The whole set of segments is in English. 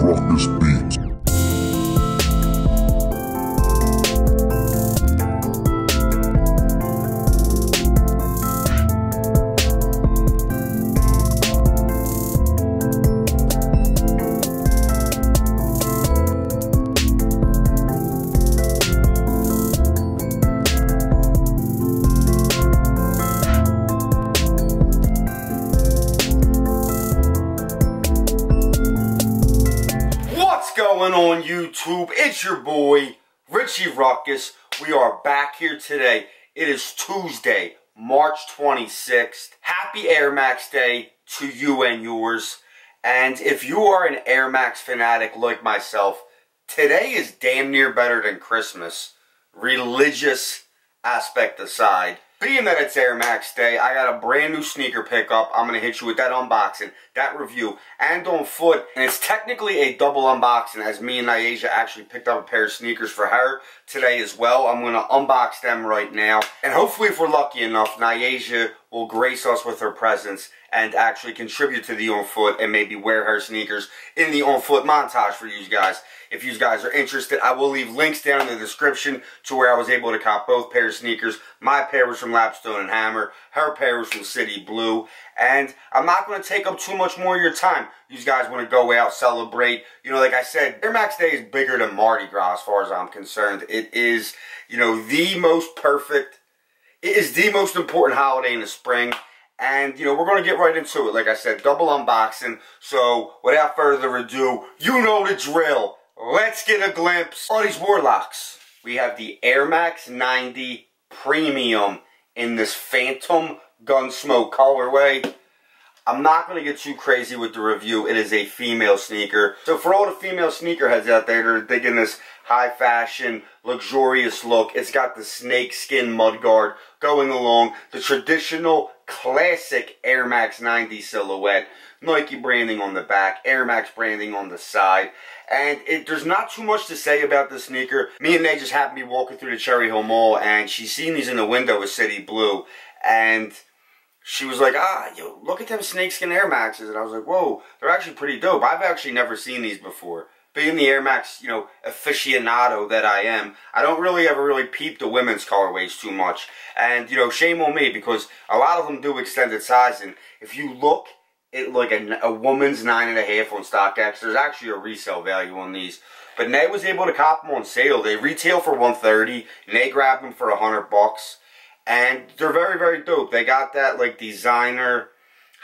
Ruckus Beats. Going on YouTube, it's your boy Richie Ruckus. We are back here today. It is Tuesday, March 26th. Happy Airmax Day to you and yours. And if you are an Airmax fanatic like myself, today is damn near better than Christmas, religious aspect aside. Being that it's Airmax Day, I got a brand new sneaker pickup. I'm going to hit you with that unboxing, that review, and on foot. And it's technically a double unboxing, as me and Nyasia actually picked up a pair of sneakers for her today as well. I'm going to unbox them right now. And hopefully, if we're lucky enough, Nyasia will grace us with her presence and actually contribute to the on foot and maybe wear her sneakers in the on foot montage for you guys. If you guys are interested, I will leave links down in the description to where I was able to cop both pairs of sneakers. My pair was from Lapstone Hammer, her pair was from City Blue. And I'm not going to take up too much more of your time. You guys want to go out, celebrate. You know, like I said, Airmax Day is bigger than Mardi Gras as far as I'm concerned. It is, you know, the most perfect, it is the most important holiday in the spring. And, you know, we're going to get right into it. Like I said, double unboxing. So, without further ado, you know the drill. Let's get a glimpse of these Warlocks. We have the Airmax 90 Premium in this Phantom Gunsmoke colorway. I'm not going to get too crazy with the review. It is a female sneaker. So for all the female sneakerheads out there, they're digging this high fashion, luxurious look. It's got the snakeskin mudguard going along. The traditional classic Airmax 90 silhouette. Nike branding on the back, Airmax branding on the side. And there's not too much to say about this sneaker. Me and Nate just happened to be walking through the Cherry Hill Mall, and she's seen these in the window with City Blue. And she was like, yo, look at them snakeskin Airmaxes. And I was like, whoa, they're actually pretty dope. I've actually never seen these before. Being the Airmax, you know, aficionado that I am, I don't ever really peep the women's colorways too much. And, you know, shame on me, because a lot of them do extended sizing. If you look at like a woman's 9.5 on StockX, there's actually a resale value on these. But Nate was able to cop them on sale. They retail for $130, and they grabbed them for $100. And they're very, very dope. They got that like designer,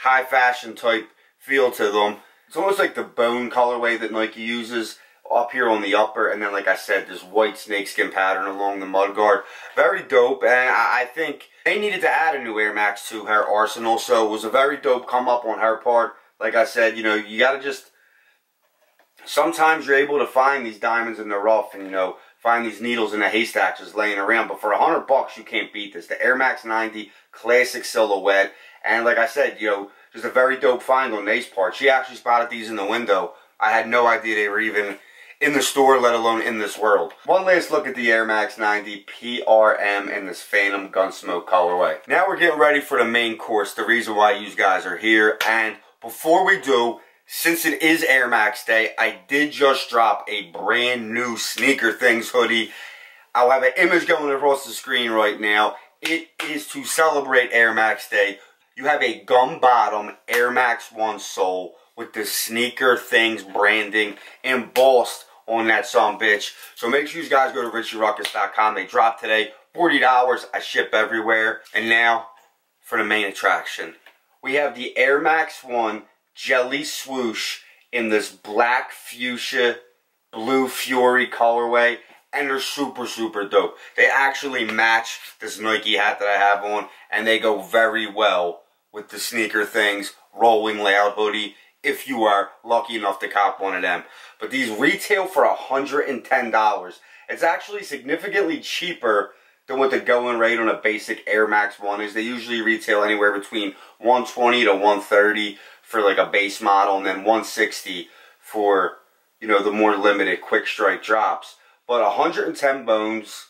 high fashion type feel to them. It's almost like the bone colorway that Nike uses up here on the upper. And then, like I said, this white snakeskin pattern along the mudguard. Very dope. And I think they needed to add a new Airmax to her arsenal. So it was a very dope come up on her part. Like I said, you know, you got to just, sometimes you're able to find these diamonds in the rough and, you know, find these needles in the haystacks just laying around. But for $100, you can't beat this. The Airmax 90 classic silhouette. And like I said, you know, just a very dope find on Nate's part. She actually spotted these in the window. I had no idea they were even in the store, let alone in this world. One last look at the Airmax 90 PRM in this Phantom Gunsmoke colorway. Now we're getting ready for the main course, the reason why you guys are here. And before we do, since it is Airmax Day, I did just drop a brand new Sneaker Things hoodie. I'll have an image going across the screen right now. It is to celebrate Airmax Day. You have a gum bottom Airmax 1 sole with the Sneaker Things branding embossed on that sumbitch. So make sure you guys go to richieruckus.com. They dropped today, $40. I ship everywhere. And now for the main attraction. We have the Airmax 1 Jelly Swoosh in this black Fuchsia Blue Fury colorway. And they're super, super dope. They actually match this Nike hat that I have on. And they go very well with the Sneaker Things Rolling Loud hoodie, if you are lucky enough to cop one of them. But these retail for $110. It's actually significantly cheaper than what the going rate on a basic Airmax 1 is. They usually retail anywhere between $120 to $130 for like a base model, and then $160 for, you know, the more limited quick strike drops. But 110 bones,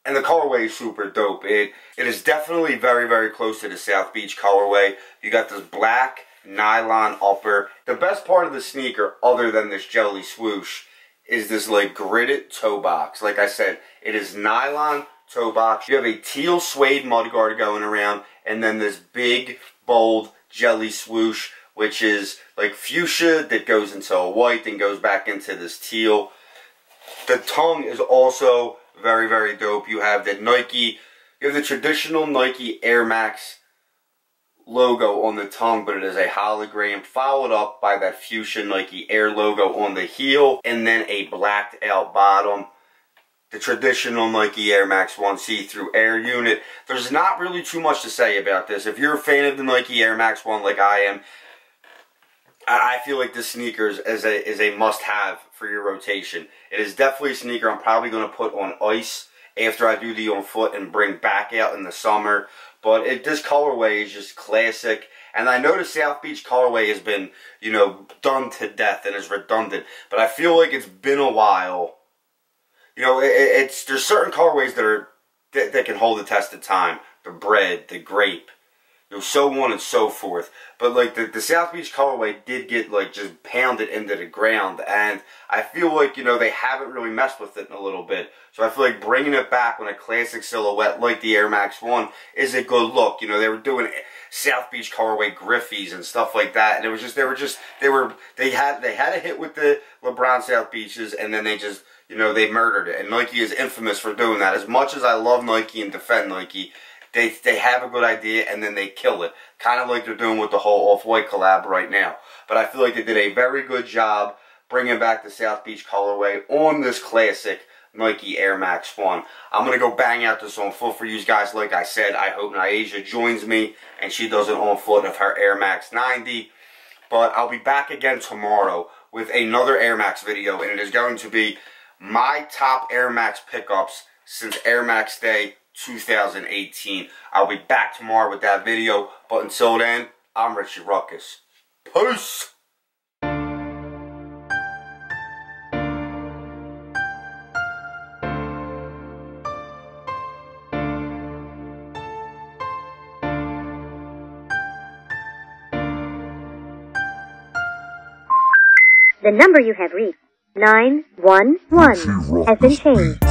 and the colorway is super dope. It is definitely very, very close to the South Beach colorway. You got this black nylon upper. The best part of the sneaker, other than this Jelly Swoosh, is this like gridded toe box. Like I said, it is nylon toe box. You have a teal suede mudguard going around, and then this big, bold Jelly Swoosh, which is like fuchsia that goes into a white and goes back into this teal. The tongue is also very, very dope. You have the Nike, you have the traditional Nike Airmax logo on the tongue, but it is a hologram, followed up by that fuchsia Nike Air logo on the heel, and then a blacked out bottom. The traditional Nike Air Max 1 see-through air unit. There's not really too much to say about this. If you're a fan of the Nike Air Max 1 like I am, I feel like this sneaker is a must-have for your rotation. It is definitely a sneaker I'm probably going to put on ice after I do the on foot and bring back out in the summer. But this colorway is just classic. And I know the South Beach colorway has been, you know, done to death and is redundant. But I feel like it's been a while. You know, there's certain colorways that can hold the test of time. The bread, the grape, you know, so on and so forth. But like the South Beach colorway did get like just pounded into the ground, and I feel like, you know, they haven't really messed with it in a little bit. So I feel like bringing it back on a classic silhouette like the Air Max 1 is a good look. You know, they were doing South Beach colorway Griffies and stuff like that, and it was just they had a hit with the LeBron South Beaches, and then they just, you know, they murdered it. And Nike is infamous for doing that. As much as I love Nike and defend Nike, they have a good idea and then they kill it. Kind of like they're doing with the whole Off-White collab right now. But I feel like they did a very good job bringing back the South Beach colorway on this classic Nike Air Max 1. I'm going to go bang out this on foot for you guys. Like I said, I hope Nyasia joins me and she does it on foot of her Air Max 90. But I'll be back again tomorrow with another Air Max video, and it is going to be my top Air Max pickups since Air Max Day 2018. I'll be back tomorrow with that video, but until then, I'm Richie Ruckus. Peace! The number you have reached, 911, has been changed.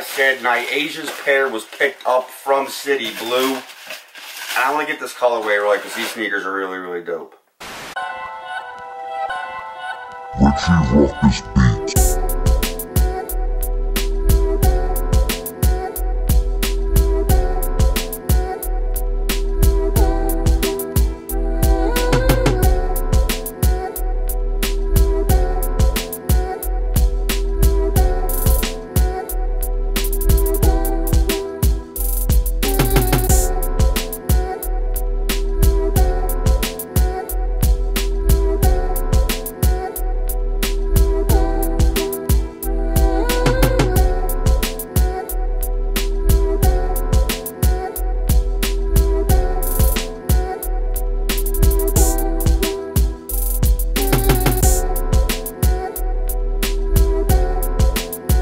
said, Asia's pair was picked up from City Blue. And I want to get this colorway right because these sneakers are really, really dope. Richie Ruckus